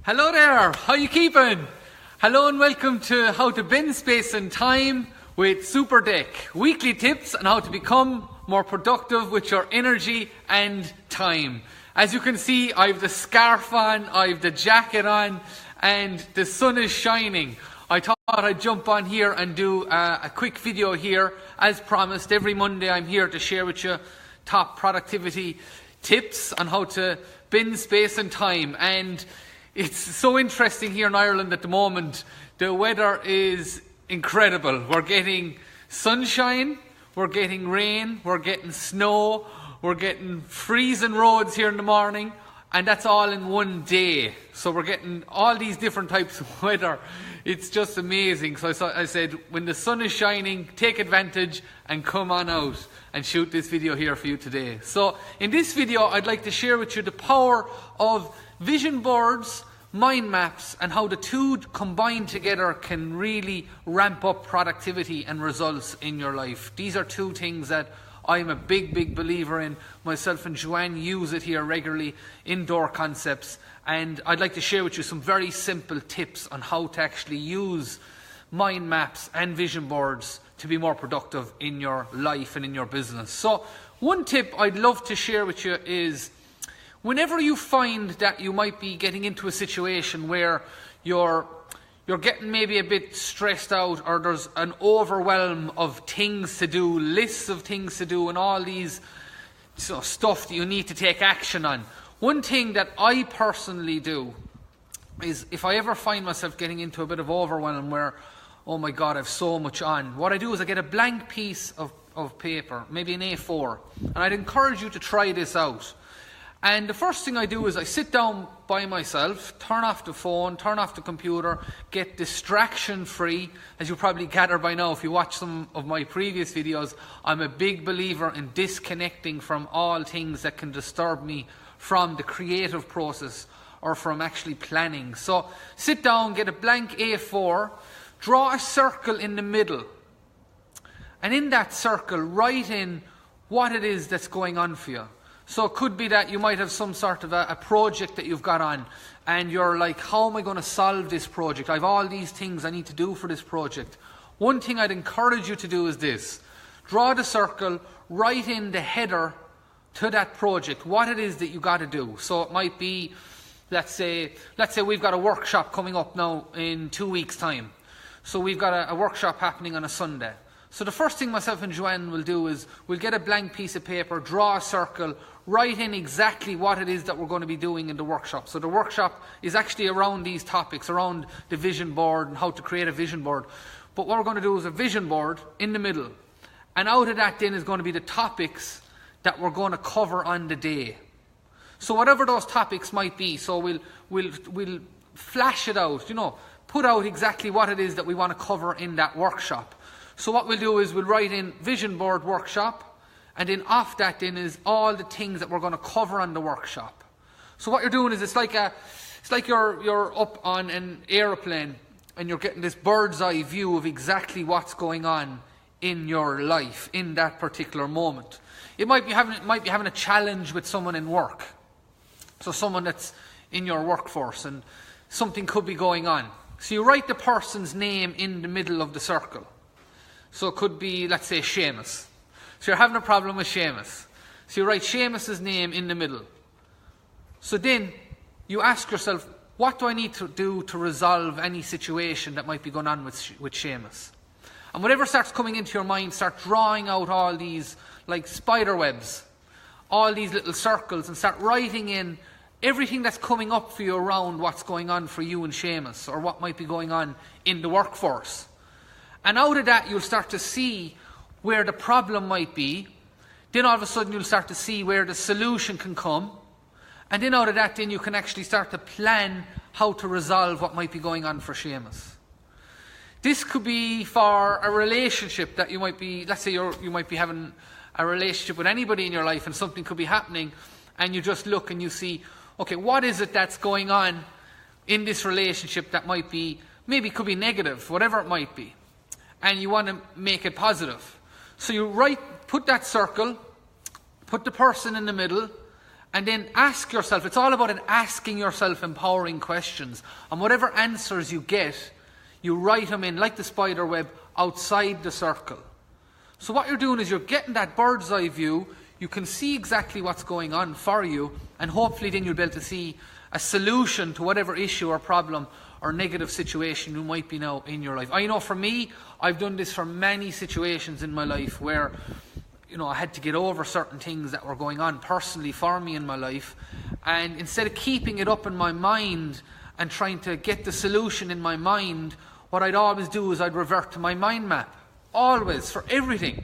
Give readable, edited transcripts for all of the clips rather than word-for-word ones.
Hello there, how you keeping? Hello and welcome to How to Bend Space and Time with Super Dec. Weekly tips on how to become more productive with your energy and time. As you can see, I have the scarf on, I have the jacket on, and the sun is shining. I thought I'd jump on here and do a quick video here. As promised, every Monday I'm here to share with you top productivity tips on how to bend space and time. And it's so interesting here in Ireland at the moment. The weather is incredible. We're getting sunshine, we're getting rain, we're getting snow, we're getting freezing roads here in the morning, and that's all in one day. So we're getting all these different types of weather. It's just amazing. So I said, when the sun is shining, take advantage and come on out and shoot this video here for you today. So in this video, I'd like to share with you the power of vision boards, mind maps, and how the two combined together can really ramp up productivity and results in your life. These are two things that I'm a big believer in. Myself and Joanne use it here regularly, indoor concepts, and I'd like to share with you some very simple tips on how to actually use mind maps and vision boards to be more productive in your life and in your business. So one tip I'd love to share with you is, whenever you find that you might be getting into a situation where you're getting maybe a bit stressed out, or there's an overwhelm of things to do, lists of things to do, and all these stuff that you need to take action on. One thing that I personally do is, if I ever find myself getting into a bit of overwhelm where, oh my God, I've so much on, what I do is I get a blank piece of paper, maybe an A4, and I'd encourage you to try this out. And the first thing I do is I sit down by myself, turn off the phone, turn off the computer, get distraction free. As you probably gather by now, if you watch some of my previous videos, I'm a big believer in disconnecting from all things that can disturb me from the creative process or from actually planning. So sit down, get a blank A4, draw a circle in the middle, and in that circle write in what it is that's going on for you. So it could be that you might have some sort of a project that you've got on, and you're like, how am I going to solve this project? I have all these things I need to do for this project. One thing I'd encourage you to do is this: draw the circle, write in the header to that project, what it is that you got to do. So it might be, let's say we've got a workshop coming up now in 2 weeks' time. So we've got a workshop happening on a Sunday. So the first thing myself and Joanne will do is we'll get a blank piece of paper, draw a circle, write in exactly what it is that we're going to be doing in the workshop. So the workshop is actually around these topics, around the vision board and how to create a vision board. But what we're going to do is a vision board in the middle. And out of that then is going to be the topics that we're going to cover on the day. So whatever those topics might be, so we'll flash it out, put out exactly what it is that we want to cover in that workshop. So what we'll do is we'll write in vision board workshop, and then off that then is all the things that we're going to cover on the workshop. So what you're doing is it's like you're up on an aeroplane and you're getting this bird's eye view of exactly what's going on in your life in that particular moment. It might be having a challenge with someone in work. So someone that's in your workforce, and something could be going on. So you write the person's name in the middle of the circle. So it could be, let's say, Seamus. So you're having a problem with Seamus. So you write Seamus's name in the middle. So then you ask yourself, what do I need to do to resolve any situation that might be going on with Seamus? And whatever starts coming into your mind, start drawing out all these, like spider webs, all these little circles, and start writing in everything that's coming up for you around what's going on for you and Seamus, or what might be going on in the workforce. And out of that, you'll start to see where the problem might be. Then all of a sudden, you'll start to see where the solution can come. And then out of that, then you can actually start to plan how to resolve what might be going on for Seamus. This could be for a relationship that you might be, let's say you might be having a relationship with anybody in your life, and something could be happening, and you just look and you see, okay, what is it that's going on in this relationship that might be, maybe could be negative, whatever it might be. And you want to make it positive. So you put that circle, put the person in the middle, And then ask yourself, it's all about asking yourself empowering questions. And whatever answers you get, you write them in, like the spider web, outside the circle. So what you're doing is you're getting that bird's eye view. You can see exactly what's going on for you, and hopefully then you'll be able to see a solution to whatever issue or problem or negative situation you might be now in your life. I know for me, I've done this for many situations in my life where, I had to get over certain things that were going on personally for me in my life. And instead of keeping it up in my mind and trying to get the solution in my mind, what I'd always do is I'd revert to my mind map. Always, for everything.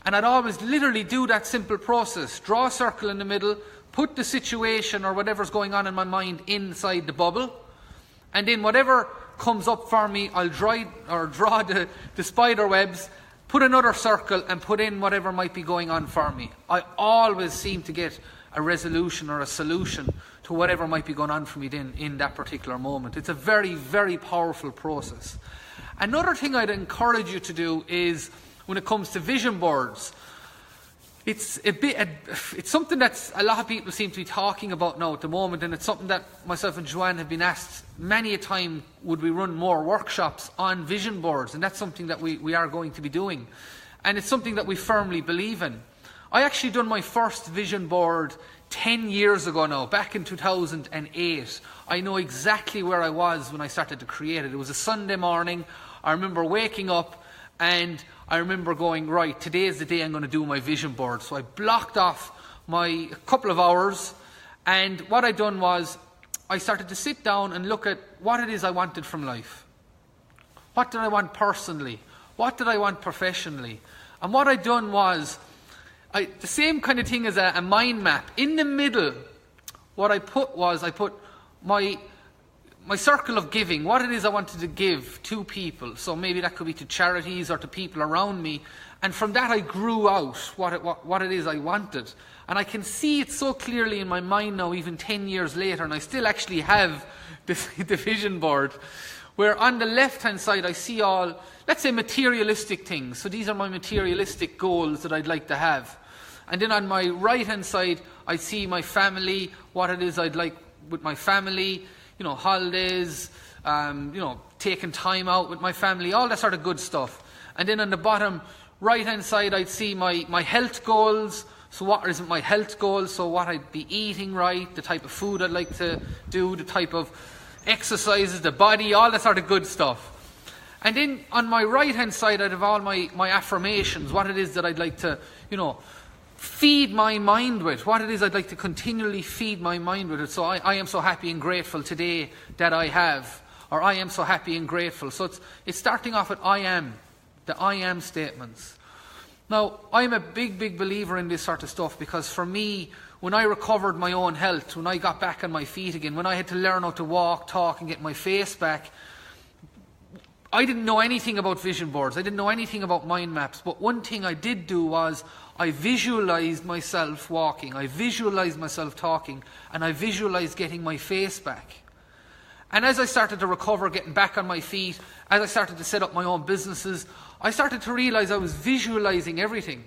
And I'd always literally do that simple process. Draw a circle in the middle, put the situation or whatever's going on in my mind inside the bubble, and then whatever comes up for me, I'll draw the spider webs, put another circle and put in whatever might be going on for me. I always seem to get a resolution or a solution to whatever might be going on for me then in that particular moment. It's a very, very powerful process. Another thing I'd encourage you to do is, when it comes to vision boards, it's something that a lot of people seem to be talking about now at the moment, and it's something that myself and Joanne have been asked many a time, would we run more workshops on vision boards, and that's something that we are going to be doing. And it's something that we firmly believe in. I actually done my first vision board 10 years ago now, back in 2008. I know exactly where I was when I started to create it. It was a Sunday morning. I remember waking up and I remember going, right, today is the day I'm going to do my vision board. So I blocked off my couple of hours, and what I done was I started to sit down and look at what it is I wanted from life. What did I want personally? What did I want professionally? And what I done was, the same kind of thing as a mind map. In the middle, what I put was, I put my circle of giving, what it is I wanted to give to people. So maybe that could be to charities or to people around me. And from that I grew out what it is I wanted. And I can see it so clearly in my mind now, even 10 years later, and I still actually have the vision board, where on the left-hand side I see all, let's say, materialistic things. So these are my materialistic goals that I'd like to have. And then on my right-hand side, I see my family, what it is I'd like with my family, holidays, taking time out with my family, all that sort of good stuff. And then on the bottom right-hand side, I'd see my health goals. So what is my health goals? So what I'd be eating right, the type of food I'd like to do, the type of exercises, the body, all that sort of good stuff. And then on my right-hand side, I'd have all my affirmations, what it is that I'd like to, feed my mind with, what it is I'd like to continually feed my mind with it. So I am so happy and grateful today that I have, or I am so happy and grateful. So it's starting off with I am, the I am statements. Now, I'm a big, big believer in this sort of stuff, because for me, when I recovered my own health, when I got back on my feet again, when I had to learn how to walk, talk and get my face back, I didn't know anything about vision boards. I didn't know anything about mind maps. But one thing I did do was I visualized myself walking. I visualized myself talking. And I visualized getting my face back. And as I started to recover, getting back on my feet, as I started to set up my own businesses, I started to realize I was visualizing everything.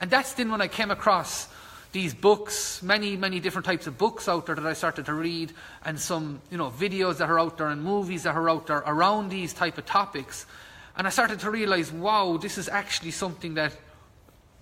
And that's then when I came across these books, many, many different types of books out there that I started to read, and some, videos that are out there and movies that are out there around these type of topics. And I started to realize, wow, this is actually something that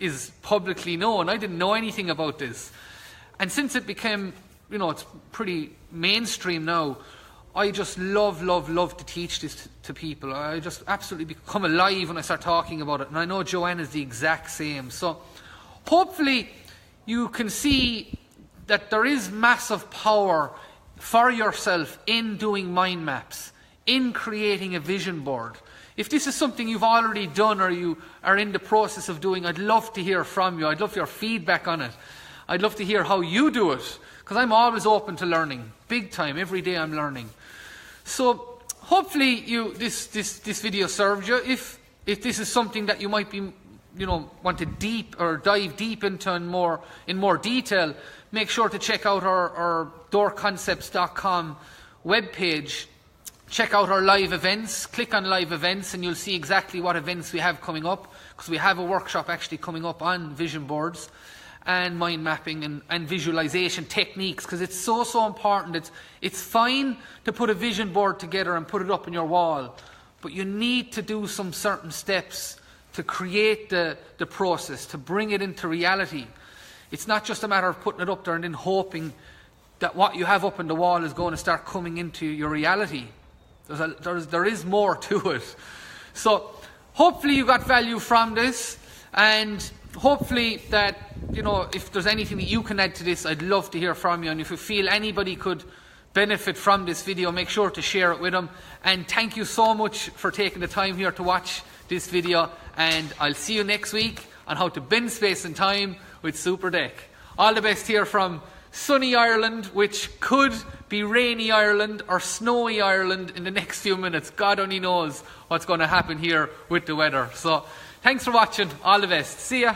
is publicly known. I didn't know anything about this. And since it became, it's pretty mainstream now, I just love to teach this to people. I just absolutely become alive when I start talking about it. And I know Joanne is the exact same. So hopefully you can see that there is massive power for yourself in doing mind maps, in creating a vision board. If this is something you've already done or you are in the process of doing, I'd love to hear from you. I'd love your feedback on it. I'd love to hear how you do it, because I'm always open to learning. Big time. Every day I'm learning. So hopefully this video served you. If this is something that you might be want to dive deep into in more detail, make sure to check out our doorconcepts.com webpage. Check out our live events. Click on live events and you'll see exactly what events we have coming up, because we have a workshop actually coming up on vision boards. and mind mapping and visualization techniques, because it's so important. It's fine to put a vision board together and put it up on your wall, but you need to do some certain steps to create the process, to bring it into reality. It's not just a matter of putting it up there and then hoping that what you have up on the wall is going to start coming into your reality. There is more to it. So hopefully you got value from this, and hopefully that, if there's anything that you can add to this, I'd love to hear from you. And if you feel anybody could benefit from this video, make sure to share it with them. And thank you so much for taking the time here to watch this video, and I'll see you next week on how to bend space and time with Super Dec. All the best here from sunny Ireland, which could be rainy Ireland or snowy Ireland in the next few minutes. God only knows what's going to happen here with the weather. So thanks for watching. All the best. See ya.